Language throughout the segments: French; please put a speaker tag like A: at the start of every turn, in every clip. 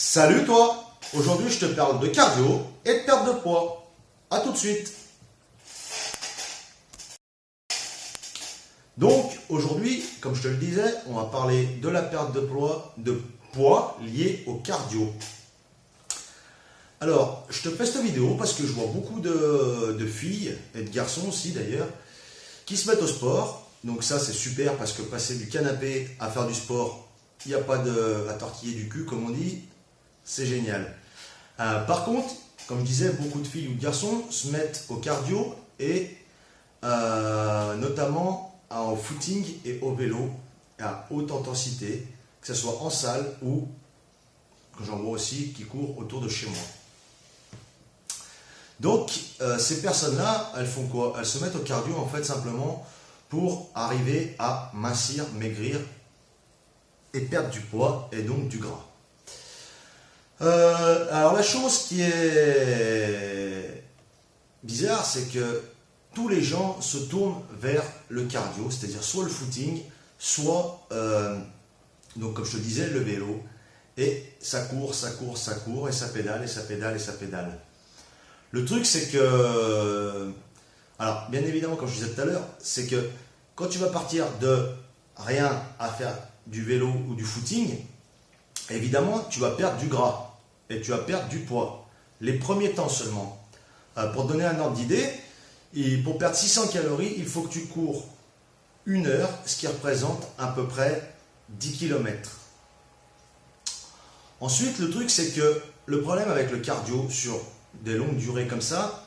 A: Salut toi! Aujourd'hui je te parle de cardio et de perte de poids. A tout de suite! Donc aujourd'hui, comme je te le disais, on va parler de la perte de poids liée au cardio. Alors, je te fais cette vidéo parce que je vois beaucoup de filles, et de garçons aussi d'ailleurs, qui se mettent au sport. Donc ça c'est super parce que passer du canapé à faire du sport, il n'y a pas à tortiller du cul comme on dit, c'est génial. Par contre, comme je disais, beaucoup de filles ou de garçons se mettent au cardio et notamment au footing et au vélo à haute intensité, que ce soit en salle ou, que j'en vois aussi, qui courent autour de chez moi. Donc, ces personnes-là, elles font quoi? Elles se mettent au cardio en fait simplement pour arriver à mincir, maigrir et perdre du poids et donc du gras. Alors la chose qui est bizarre, c'est que tous les gens se tournent vers le cardio, c'est-à-dire soit le footing, soit, donc comme je te disais, le vélo. Et ça court, ça court, ça court, et ça pédale, et ça pédale, et ça pédale. Le truc, c'est que, alors bien évidemment, comme je disais tout à l'heure, c'est que quand tu vas partir de rien à faire du vélo ou du footing, évidemment, tu vas perdre du gras et tu vas perdre du poids. Les premiers temps seulement. Pour te donner un ordre d'idée, pour perdre 600 calories, il faut que tu cours 1 heure, ce qui représente à peu près 10 km. Ensuite, le truc, c'est que le problème avec le cardio sur des longues durées comme ça,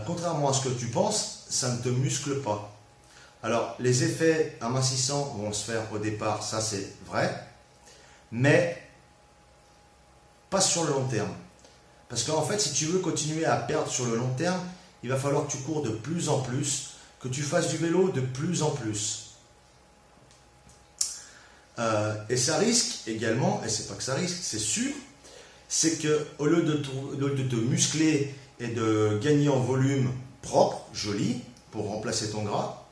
A: contrairement à ce que tu penses, ça ne te muscle pas. Alors, les effets amincissants vont se faire au départ, ça c'est vrai, mais pas sur le long terme. Parce qu'en fait, si tu veux continuer à perdre sur le long terme, il va falloir que tu cours de plus en plus, que tu fasses du vélo de plus en plus. Et ça risque également, et c'est pas que ça risque, c'est sûr, c'est que au lieu de te muscler et de gagner en volume propre, joli, pour remplacer ton gras,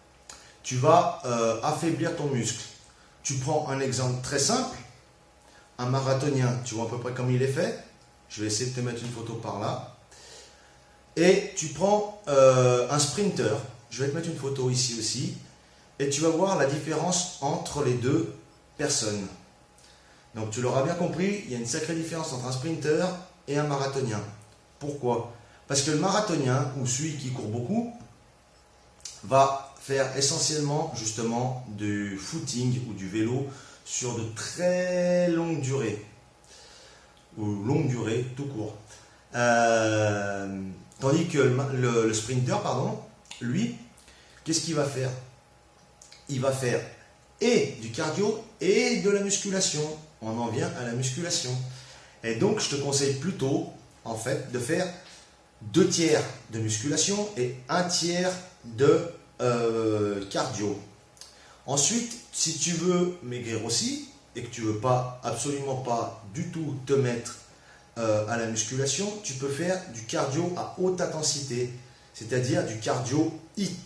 A: tu vas affaiblir ton muscle. Tu prends un exemple très simple, un marathonien, tu vois à peu près comme il est fait. Je vais essayer de te mettre une photo par là. Et tu prends un sprinter, je vais te mettre une photo ici aussi, et tu vas voir la différence entre les deux personnes. Donc tu l'auras bien compris, il y a une sacrée différence entre un sprinter et un marathonien. Pourquoi? Parce que le marathonien, ou celui qui court beaucoup, va faire essentiellement justement du footing ou du vélo sur de très longues durées, ou longue durée tout court. Tandis que le sprinter, lui, qu'est-ce qu'il va faire? Il va faire et du cardio et de la musculation. On en vient à la musculation. Et donc, je te conseille plutôt, en fait, de faire 2 tiers de musculation et 1 tiers de cardio. Ensuite, si tu veux maigrir aussi, et que tu ne veux absolument pas du tout te mettre à la musculation, tu peux faire du cardio à haute intensité, c'est-à-dire du cardio HIIT.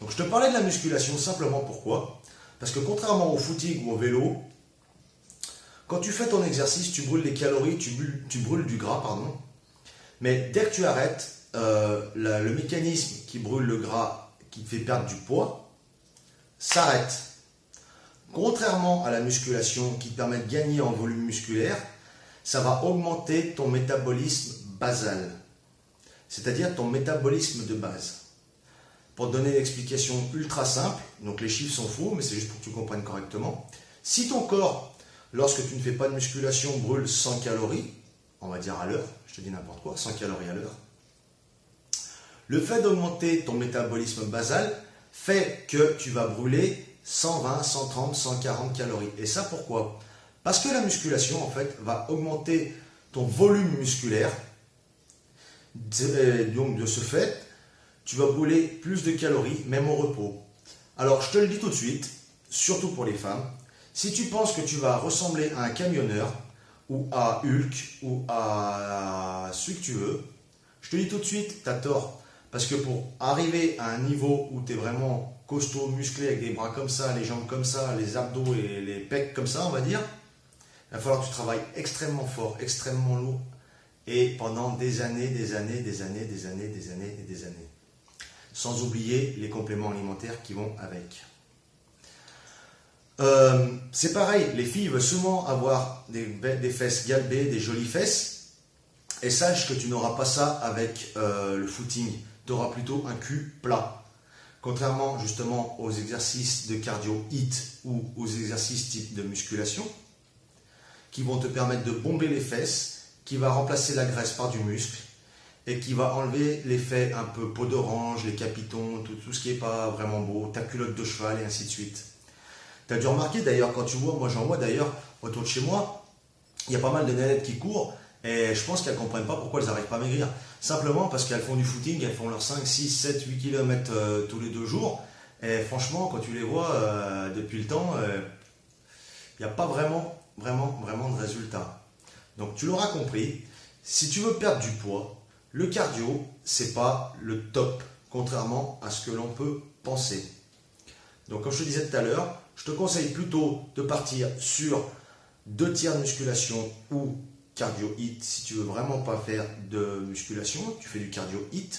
A: Donc je te parlais de la musculation simplement pourquoi? Parce que contrairement au footing ou au vélo, quand tu fais ton exercice, tu brûles des calories, tu brûles du gras, mais dès que tu arrêtes, le mécanisme qui brûle le gras, qui te fait perdre du poids, s'arrête. Contrairement à la musculation qui te permet de gagner en volume musculaire, ça va augmenter ton métabolisme basal, c'est-à-dire ton métabolisme de base. Pour te donner une explication ultra simple, donc les chiffres sont faux, mais c'est juste pour que tu comprennes correctement. Si ton corps, lorsque tu ne fais pas de musculation, brûle 100 calories, on va dire à l'heure, je te dis n'importe quoi, 100 calories à l'heure, le fait d'augmenter ton métabolisme basal fait que tu vas brûler 120, 130, 140 calories. Et ça pourquoi? Parce que la musculation en fait va augmenter ton volume musculaire. Et donc de ce fait, tu vas brûler plus de calories même au repos. Alors je te le dis tout de suite, surtout pour les femmes, si tu penses que tu vas ressembler à un camionneur ou à Hulk ou à celui que tu veux, je te dis tout de suite, tu as tort. Parce que pour arriver à un niveau où tu es vraiment costaud, musclé, avec des bras comme ça, les jambes comme ça, les abdos et les pecs comme ça, on va dire, il va falloir que tu travailles extrêmement fort, extrêmement lourd, et pendant des années, des années, des années, des années, des années et des années. Sans oublier les compléments alimentaires qui vont avec. C'est pareil, les filles veulent souvent avoir des fesses galbées, des jolies fesses, et sache que tu n'auras pas ça avec le footing. Tu auras plutôt un cul plat. Contrairement justement aux exercices de cardio HIIT ou aux exercices type de musculation, qui vont te permettre de bomber les fesses, qui va remplacer la graisse par du muscle, et qui va enlever l'effet un peu peau d'orange, les capitons, tout ce qui n'est pas vraiment beau, ta culotte de cheval et ainsi de suite. Tu as dû remarquer d'ailleurs, quand tu vois, moi j'en vois d'ailleurs autour de chez moi, il y a pas mal de nanettes qui courent, et je pense qu'elles ne comprennent pas pourquoi elles n'arrivent pas à maigrir. Simplement parce qu'elles font du footing, elles font leurs 5, 6, 7, 8 km tous les 2 jours, et franchement, quand tu les vois depuis le temps, il n'y a pas vraiment de résultat. Donc tu l'auras compris, si tu veux perdre du poids, le cardio, c'est pas le top, contrairement à ce que l'on peut penser. Donc comme je te disais tout à l'heure, je te conseille plutôt de partir sur 2 tiers de musculation ou cardio HIIT si tu veux vraiment pas faire de musculation, tu fais du cardio HIIT.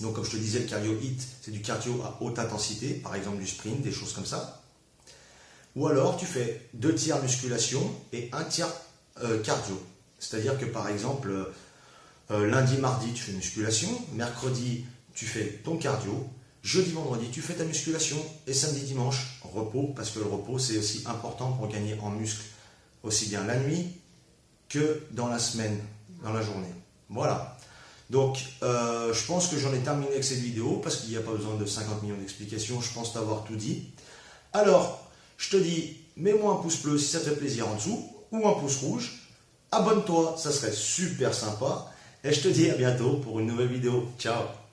A: Donc comme je te disais, le cardio HIIT, c'est du cardio à haute intensité, par exemple du sprint, des choses comme ça. Ou alors tu fais 2 tiers musculation et 1 tiers cardio. C'est-à-dire que par exemple, lundi, mardi, tu fais musculation, mercredi, tu fais ton cardio, jeudi, vendredi, tu fais ta musculation, et samedi, dimanche, repos, parce que le repos, c'est aussi important pour gagner en muscle, aussi bien la nuit que dans la semaine, dans la journée. Voilà. Donc, je pense que j'en ai terminé avec cette vidéo, parce qu'il n'y a pas besoin de 50 millions d'explications, je pense t'avoir tout dit. Alors, je te dis, mets-moi un pouce bleu si ça te fait plaisir en dessous, ou un pouce rouge. Abonne-toi, ça serait super sympa. Et je te dis à bientôt pour une nouvelle vidéo. Ciao!